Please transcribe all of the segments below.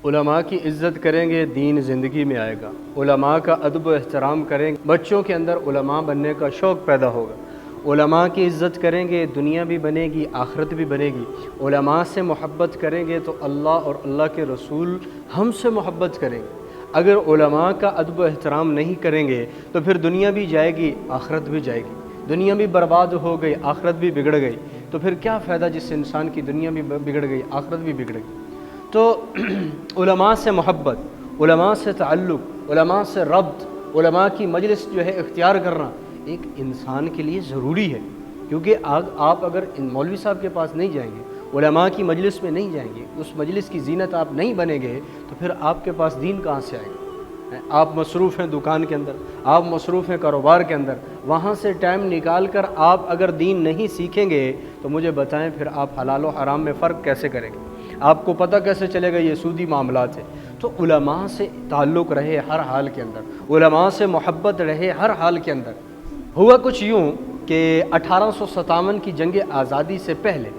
علماء کی عزت کریں گے دین زندگی میں آئے گا، علماء کا ادب و احترام کریں گے بچوں کے اندر علماء بننے کا شوق پیدا ہوگا، علماء کی عزت کریں گے دنیا بھی بنے گی آخرت بھی بنے گی، علماء سے محبت کریں گے تو اللہ اور اللہ کے رسول ہم سے محبت کریں گے۔ اگر علماء کا ادب و احترام نہیں کریں گے تو پھر دنیا بھی جائے گی آخرت بھی جائے گی، دنیا بھی برباد ہو گئی آخرت بھی بگڑ گئی، تو پھر کیا فائدہ جس انسان کی دنیا بھی بگڑ گئی آخرت بھی بگڑ گئی۔ تو علماء سے محبت، علماء سے تعلق، علماء سے ربط، علماء کی مجلس جو ہے اختیار کرنا ایک انسان کے لیے ضروری ہے، کیونکہ آپ اگر مولوی صاحب کے پاس نہیں جائیں گے، علماء کی مجلس میں نہیں جائیں گے، اس مجلس کی زینت آپ نہیں بنیں گے تو پھر آپ کے پاس دین کہاں سے آئے گا؟ آپ مصروف ہیں دکان کے اندر، آپ مصروف ہیں کاروبار کے اندر، وہاں سے ٹائم نکال کر آپ اگر دین نہیں سیکھیں گے تو مجھے بتائیں پھر آپ حلال و حرام میں فرق کیسے کریں گے؟ آپ کو پتہ کیسے چلے گا یہ سودی معاملات ہیں؟ تو علماء سے تعلق رہے ہر حال کے اندر، علماء سے محبت رہے ہر حال کے اندر۔ ہوا کچھ یوں کہ 1857 کی جنگ آزادی سے پہلے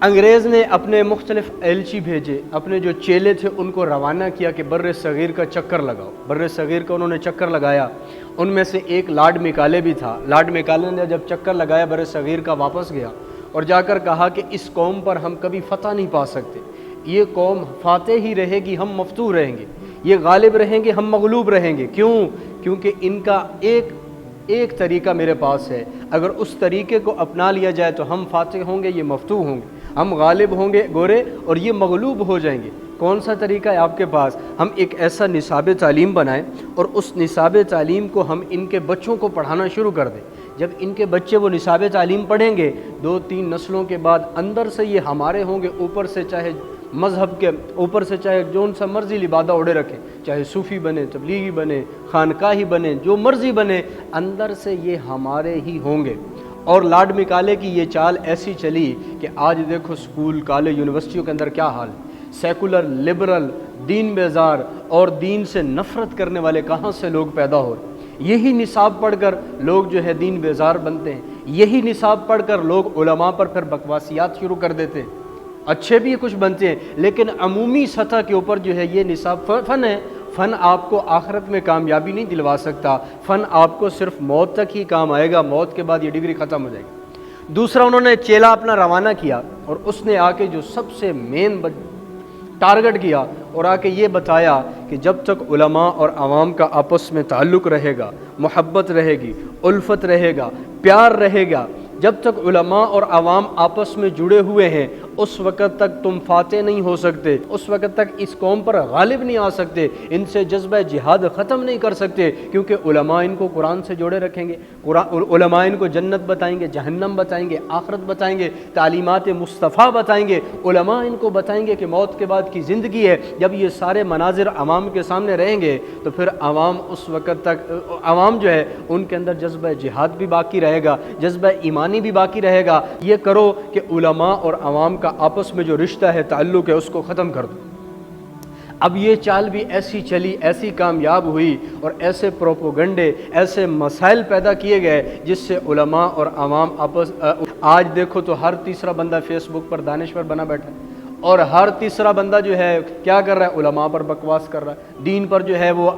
انگریز نے اپنے مختلف ایلچی بھیجے، اپنے جو چیلے تھے ان کو روانہ کیا کہ بر صغیر کا چکر لگاؤ۔ بر صغیر کا انہوں نے چکر لگایا، ان میں سے ایک لارڈ میکالے بھی تھا۔ لارڈ میکالے نے جب چکر لگایا بر صغیر کا واپس گیا اور جا کر کہا کہ اس قوم پر ہم کبھی فتح نہیں پا سکتے، یہ قوم فاتح ہی رہے گی ہم مفتوح رہیں گے، یہ غالب رہیں گے ہم مغلوب رہیں گے۔ کیوں؟ کیونکہ ان کا ایک طریقہ میرے پاس ہے، اگر اس طریقے کو اپنا لیا جائے تو ہم فاتح ہوں گے، یہ مفتوح ہوں گے، ہم غالب ہوں گے گورے اور یہ مغلوب ہو جائیں گے۔ کون سا طریقہ ہے آپ کے پاس؟ ہم ایک ایسا نصاب تعلیم بنائیں اور اس نصاب تعلیم کو ہم ان کے بچوں کو پڑھانا شروع کر دیں۔ جب ان کے بچے وہ نصاب تعلیم پڑھیں گے 2-3 نسلوں کے بعد اندر سے یہ ہمارے ہوں گے، اوپر سے چاہے مذہب کے اوپر سے چاہے جون سا مرضی لبادہ اڑے رکھیں، چاہے صوفی بنے، تبلیغی بنے، خانقاہی بنے، جو مرضی بنے، اندر سے یہ ہمارے ہی ہوں گے۔ اور لارڈ میکالے کی یہ چال ایسی چلی کہ آج دیکھو سکول کالج یونیورسٹیوں کے اندر کیا حال ہے، سیکولر لبرل دین بیزار اور دین سے نفرت کرنے والے کہاں سے لوگ پیدا ہو رہے ہیں۔ یہی نصاب پڑھ کر لوگ جو ہے دین بیزار بنتے ہیں، یہی نصاب پڑھ کر لوگ علماء پر پھر بکواسیات شروع کر دیتے ہیں۔ اچھے بھی کچھ بنتے ہیں لیکن عمومی سطح کے اوپر جو ہے یہ نصاب فن ہے۔ فن آپ کو آخرت میں کامیابی نہیں دلوا سکتا، فن آپ کو صرف موت تک ہی کام آئے گا، موت کے بعد یہ ڈگری ختم ہو جائے گی۔ دوسرا انہوں نے چیلا اپنا روانہ کیا اور اس نے آ کے جو سب سے مین ٹارگٹ کیا اور آ کے یہ بتایا کہ جب تک علماء اور عوام کا آپس میں تعلق رہے گا، محبت رہے گی، الفت رہے گا، پیار رہے گا، جب تک علماء اور عوام آپس میں جڑے ہوئے ہیں اس وقت تک تم فاتح نہیں ہو سکتے، اس وقت تک اس قوم پر غالب نہیں آ سکتے، ان سے جذبہ جہاد ختم نہیں کر سکتے، کیونکہ علماء ان کو قرآن سے جوڑے رکھیں گے، علماء ان کو جنت بتائیں گے، جہنم بتائیں گے، آخرت بتائیں گے، تعلیمات مصطفیٰ بتائیں گے، علماء ان کو بتائیں گے کہ موت کے بعد کی زندگی ہے۔ جب یہ سارے مناظر عوام کے سامنے رہیں گے تو پھر عوام اس وقت تک عوام جو ہے ان کے اندر جذبہ جہاد بھی باقی رہے گا، جذبہ ایمانی بھی باقی رہے گا۔ یہ کرو کہ علماء اور عوام کا آپس میں جو رشتہ ہے تعلق ہے اس کو ختم کر دو۔ اب یہ چال بھی ایسی چلی، ایسی کامیاب ہوئی اور ایسے پروپوگنڈے، ایسے مسائل پیدا کیے گئے جس سے علماء اور عوام آج دیکھو تو ہر تیسرا بندہ فیس بک پر دانشور بنا بیٹھا ہے اور ہر تیسرا بندہ جو ہے کیا کر رہا ہے؟ علماء پر بکواس کر رہا ہے، دین پر جو ہے وہ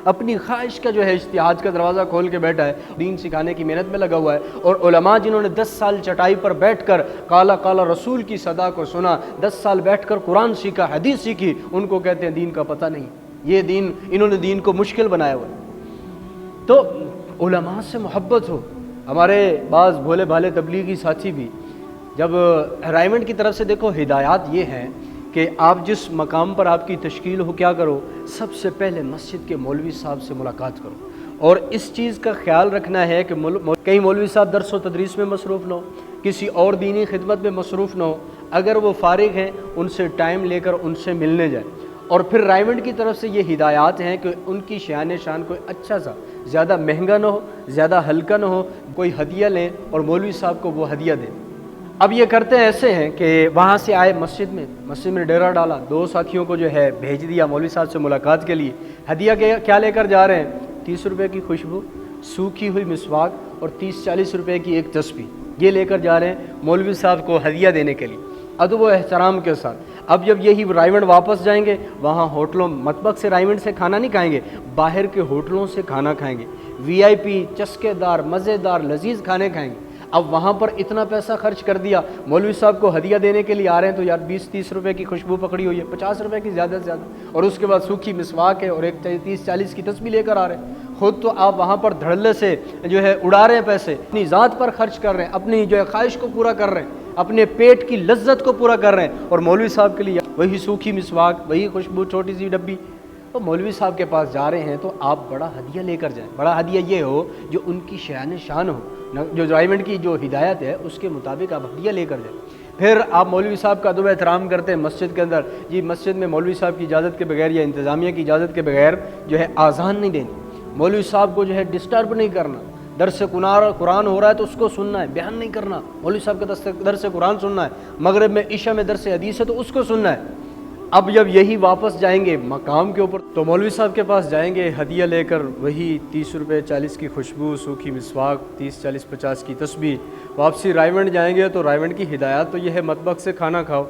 اپنی خواہش کا جو ہے اجتہاد کا دروازہ کھول کے بیٹھا ہے، دین سکھانے کی محنت میں لگا ہوا ہے۔ اور علماء جنہوں نے 10 سال چٹائی پر بیٹھ کر کالا کالا رسول کی صدا کو سنا، 10 سال بیٹھ کر قرآن سیکھا، حدیث سیکھی، ان کو کہتے ہیں دین کا پتہ نہیں، یہ دین انہوں نے دین کو مشکل بنایا ہوا ہے۔ تو علماء سے محبت ہو۔ ہمارے بعض بھولے بھالے تبلیغی ساتھی بھی جب رائمنڈ کی طرف سے دیکھو ہدایات یہ ہیں کہ آپ جس مقام پر آپ کی تشکیل ہو کیا کرو، سب سے پہلے مسجد کے مولوی صاحب سے ملاقات کرو اور اس چیز کا خیال رکھنا ہے کہ کئی مولوی صاحب درس و تدریس میں مصروف نہ ہو، کسی اور دینی خدمت میں مصروف نہ ہو، اگر وہ فارغ ہیں ان سے ٹائم لے کر ان سے ملنے جائیں۔ اور پھر رائمنڈ کی طرف سے یہ ہدایات ہیں کہ ان کی شان کوئی اچھا سا، زیادہ مہنگا نہ ہو، زیادہ ہلکا نہ ہو، کوئی ہدیہ لیں اور مولوی صاحب کو وہ ہدیہ دیں۔ اب یہ کرتے ایسے ہیں کہ وہاں سے آئے مسجد میں ڈیرا ڈالا، 2 ساتھیوں کو جو ہے بھیج دیا مولوی صاحب سے ملاقات کے لیے۔ ہدیہ کیا لے کر جا رہے ہیں؟ 30 روپے کی خوشبو، سوکھی ہوئی مسواک اور 30-40 روپے کی ایک تسبیح، یہ لے کر جا رہے ہیں مولوی صاحب کو ہدیہ دینے کے لیے ادب و احترام کے ساتھ۔ اب جب یہی رائیونڈ واپس جائیں گے وہاں ہوٹلوں مطبخ سے رائیونڈ سے کھانا نہیں کھائیں گے، باہر کے ہوٹلوں سے کھانا کھائیں گے، وی آئی پی چسکے دار مزیدار لذیذ کھانے کھائیں گے۔ اب وہاں پر اتنا پیسہ خرچ کر دیا، مولوی صاحب کو ہدیہ دینے کے لیے آ رہے ہیں تو یار 20-30 روپے کی خوشبو پکڑی ہوئی ہے، 50 روپے کی زیادہ سے زیادہ، اور اس کے بعد سوکھی مسواک ہے اور ایک 30-40 کی تسبیح لے کر آ رہے ہیں۔ خود تو آپ وہاں پر دھڑلے سے جو ہے اڑا رہے ہیں پیسے، اپنی ذات پر خرچ کر رہے ہیں، اپنی جو ہے خواہش کو پورا کر رہے ہیں، اپنے پیٹ کی لذت کو پورا کر رہے ہیں، اور مولوی صاحب کے لیے وہی سوکھی مسواک، وہی خوشبو چھوٹی سی ڈبی۔ تو مولوی صاحب کے پاس جا رہے ہیں تو آپ بڑا ہدیہ لے کر جائیں، بڑا ہدیہ یہ ہو جو ان کی شان شان ہو، جو رائیونڈ کی جو ہدایت ہے اس کے مطابق آپ ہدیہ لے کر جائیں۔ پھر آپ مولوی صاحب کا ادب احترام کرتے ہیں مسجد کے اندر، جی مسجد میں مولوی صاحب کی اجازت کے بغیر یا انتظامیہ کی اجازت کے بغیر جو ہے آذان نہیں دینی، مولوی صاحب کو جو ہے ڈسٹرب نہیں کرنا، درس قرآن ہو رہا ہے تو اس کو سننا ہے، بیان نہیں کرنا، مولوی صاحب کا درس قرآن سننا ہے، مغرب میں عشاء میں درس حدیث ہے تو اس کو سننا ہے۔ اب جب یہی واپس جائیں گے مقام کے اوپر تو مولوی صاحب کے پاس جائیں گے ہدیہ لے کر، وہی 30 روپے 40 کی خوشبو، سوکھی مسواک، 30-40-50 کی تسبیح۔ واپسی رائیونڈ جائیں گے تو رائیونڈ کی ہدایات تو یہ ہے مطبخ سے کھانا کھاؤ،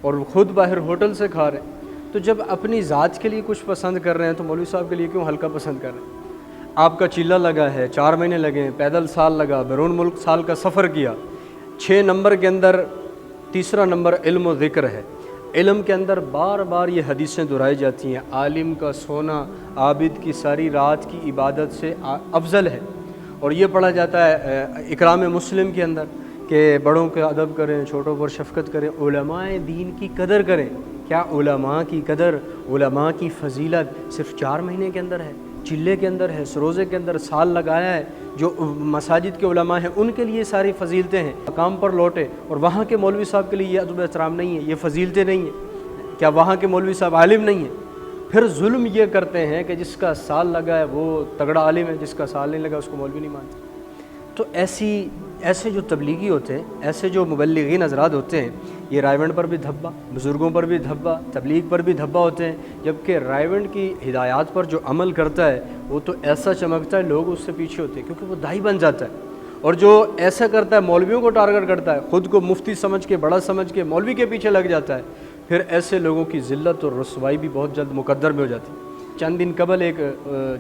اور خود باہر ہوٹل سے کھا رہے ہیں۔ تو جب اپنی ذات کے لیے کچھ پسند کر رہے ہیں تو مولوی صاحب کے لیے کیوں ہلکا پسند کر رہے ہیں؟ آپ کا چیلا لگا ہے، 4 مہینے لگے ہیں، پیدل سال لگا، بیرون ملک سال کا سفر کیا، 6 نمبر کے اندر تیسرا نمبر علم و ذکر ہے۔ علم کے اندر بار بار یہ حدیثیں دہرائی جاتی ہیں، عالم کا سونا عابد کی ساری رات کی عبادت سے افضل ہے، اور یہ پڑھا جاتا ہے اکرام مسلم کے اندر کہ بڑوں کا ادب کریں، چھوٹوں پر شفقت کریں، علماء دین کی قدر کریں۔ کیا علماء کی قدر، علماء کی فضیلت صرف 4 مہینے کے اندر ہے، چلے کے اندر ہے، سروزے کے اندر سال لگایا ہے؟ جو مساجد کے علماء ہیں ان کے لیے ساری فضیلتیں ہیں، مقام پر لوٹے، اور وہاں کے مولوی صاحب کے لیے یہ ادب احترام نہیں ہے، یہ فضیلتیں نہیں ہیں؟ کیا وہاں کے مولوی صاحب عالم نہیں ہیں؟ پھر ظلم یہ کرتے ہیں کہ جس کا سال لگا ہے وہ تگڑا عالم ہے، جس کا سال نہیں لگا اس کو مولوی نہیں مانتے۔ تو ایسے جو تبلیغی ہوتے ہیں، ایسے جو مبلغین حضرات ہوتے ہیں، یہ رائیونڈ پر بھی دھبا، بزرگوں پر بھی دھبا، تبلیغ پر بھی دھبا ہوتے ہیں، جبکہ رائیونڈ کی ہدایات پر جو عمل کرتا ہے وہ تو ایسا چمکتا ہے لوگ اس سے پیچھے ہوتے ہیں کیونکہ وہ داعی بن جاتا ہے، اور جو ایسا کرتا ہے مولویوں کو ٹارگٹ کرتا ہے، خود کو مفتی سمجھ کے بڑا سمجھ کے مولوی کے پیچھے لگ جاتا ہے، پھر ایسے لوگوں کی ذلت اور رسوائی بھی بہت جلد مقدر میں ہو جاتی ہے۔ چند دن قبل ایک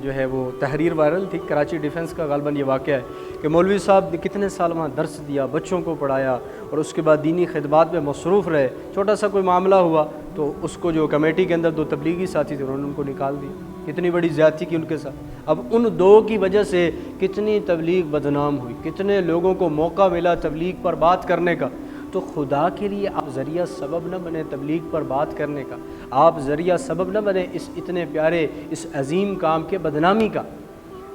جو ہے وہ تحریر وائرل تھی، کراچی ڈیفنس کا غالباً یہ واقعہ ہے کہ مولوی صاحب نے کتنے سال وہاں درس دیا، بچوں کو پڑھایا، اور اس کے بعد دینی خدمات میں مصروف رہے، چھوٹا سا کوئی معاملہ ہوا تو اس کو جو کمیٹی کے اندر 2 تبلیغی ساتھی تھے انہوں نے ان کو نکال دیا، کتنی بڑی زیادتی کی ان کے ساتھ۔ اب ان 2 کی وجہ سے کتنی تبلیغ بدنام ہوئی، کتنے لوگوں کو موقع ملا تبلیغ پر بات کرنے کا۔ تو خدا کے لیے آپ ذریعہ سبب نہ بنے تبلیغ پر بات کرنے کا، آپ ذریعہ سبب نہ بنے اس اتنے پیارے اس عظیم کام کے بدنامی کا۔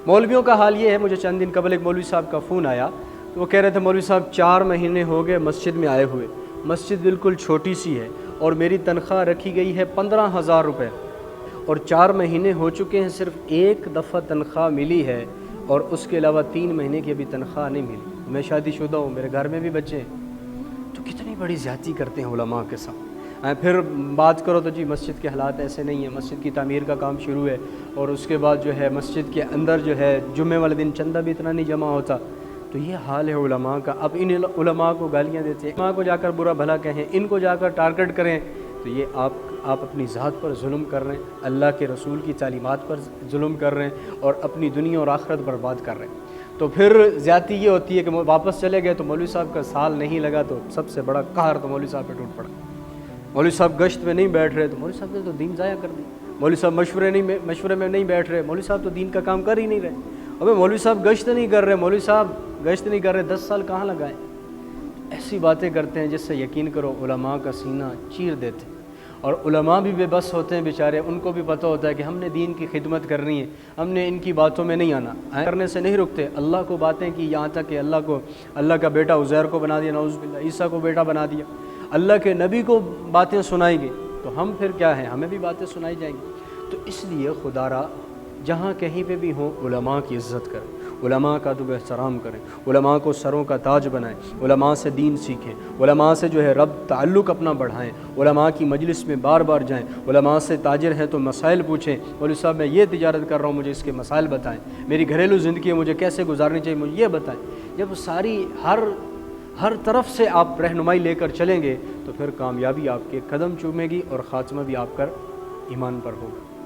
مولویوں کا حال یہ ہے، مجھے چند دن قبل ایک مولوی صاحب کا فون آیا تو وہ کہہ رہے تھے مولوی صاحب 4 مہینے ہو گئے مسجد میں آئے ہوئے، مسجد بالکل چھوٹی سی ہے اور میری تنخواہ رکھی گئی ہے 15,000 روپے، اور 4 مہینے ہو چکے ہیں، صرف 1 دفعہ تنخواہ ملی ہے اور اس کے علاوہ 3 مہینے کی ابھی تنخواہ نہیں ملی، میں شادی شدہ ہوں، میرے گھر میں بھی بچے ہیں۔ تو کتنی بڑی زیادتی کرتے ہیں علماء کے ساتھ۔ پھر بات کرو تو جی مسجد کے حالات ایسے نہیں ہیں، مسجد کی تعمیر کا کام شروع ہے، اور اس کے بعد جو ہے مسجد کے اندر جو ہے جمعے والے دن چندہ بھی اتنا نہیں جمع ہوتا۔ تو یہ حال ہے علماء کا۔ اب ان علماء کو گالیاں دیتے ہیں، علماء کو جا کر برا بھلا کہیں، ان کو جا کر ٹارگٹ کریں، تو یہ آپ اپنی ذات پر ظلم کر رہے ہیں، اللہ کے رسول کی تعلیمات پر ظلم کر رہے ہیں، اور اپنی دنیا اور آخرت برباد کر رہے ہیں۔ تو پھر زیادتی یہ ہوتی ہے کہ واپس چلے گئے تو مولوی صاحب کا سال نہیں لگا تو سب سے بڑا قہر تو مولوی صاحب پہ ٹوٹ پڑا۔ مولوی صاحب گشت میں نہیں بیٹھ رہے تو مولوی صاحب نے تو دین ضائع کر دی، مولوی صاحب مشورے میں نہیں بیٹھ رہے، مولوی صاحب تو دین کا کام کر ہی نہیں رہے، ابے مولوی صاحب گشت نہیں کر رہے، مولوی صاحب گشت نہیں کر رہے، 10 سال کہاں لگائیں؟ ایسی باتیں کرتے ہیں جس سے یقین کرو علماء کا سینہ چیر دیتے ہیں، اور علماء بھی بے بس ہوتے ہیں بیچارے، ان کو بھی پتہ ہوتا ہے کہ ہم نے دین کی خدمت کرنی ہے، ہم نے ان کی باتوں میں نہیں آنا، کرنے سے نہیں رکتے، اللہ کو باتیں کی، یہاں تک کہ اللہ کا بیٹا عزیر کو بنا دیا، نعوذ باللہ، عیسیٰ کو بیٹا بنا دیا، اللہ کے نبی کو باتیں سنائی گئی، تو ہم پھر کیا ہیں، ہمیں بھی باتیں سنائی جائیں گی۔ تو اس لیے خدا را جہاں کہیں پہ بھی ہوں علماء کی عزت کریں، علماء کا ادب احترام کریں، علماء کو سروں کا تاج بنائیں، علماء سے دین سیکھیں، علماء سے جو ہے رب تعلق اپنا بڑھائیں، علماء کی مجلس میں بار بار جائیں، علماء سے تاجر ہیں تو مسائل پوچھیں، مولوی صاحب میں یہ تجارت کر رہا ہوں مجھے اس کے مسائل بتائیں، میری گھریلو زندگی ہے مجھے کیسے گزارنی چاہیے مجھے یہ بتائیں۔ جب ہر طرف سے آپ رہنمائی لے کر چلیں گے تو پھر کامیابی آپ کے قدم چومے گی اور خاتمہ بھی آپ کا ایمان پر ہوگا۔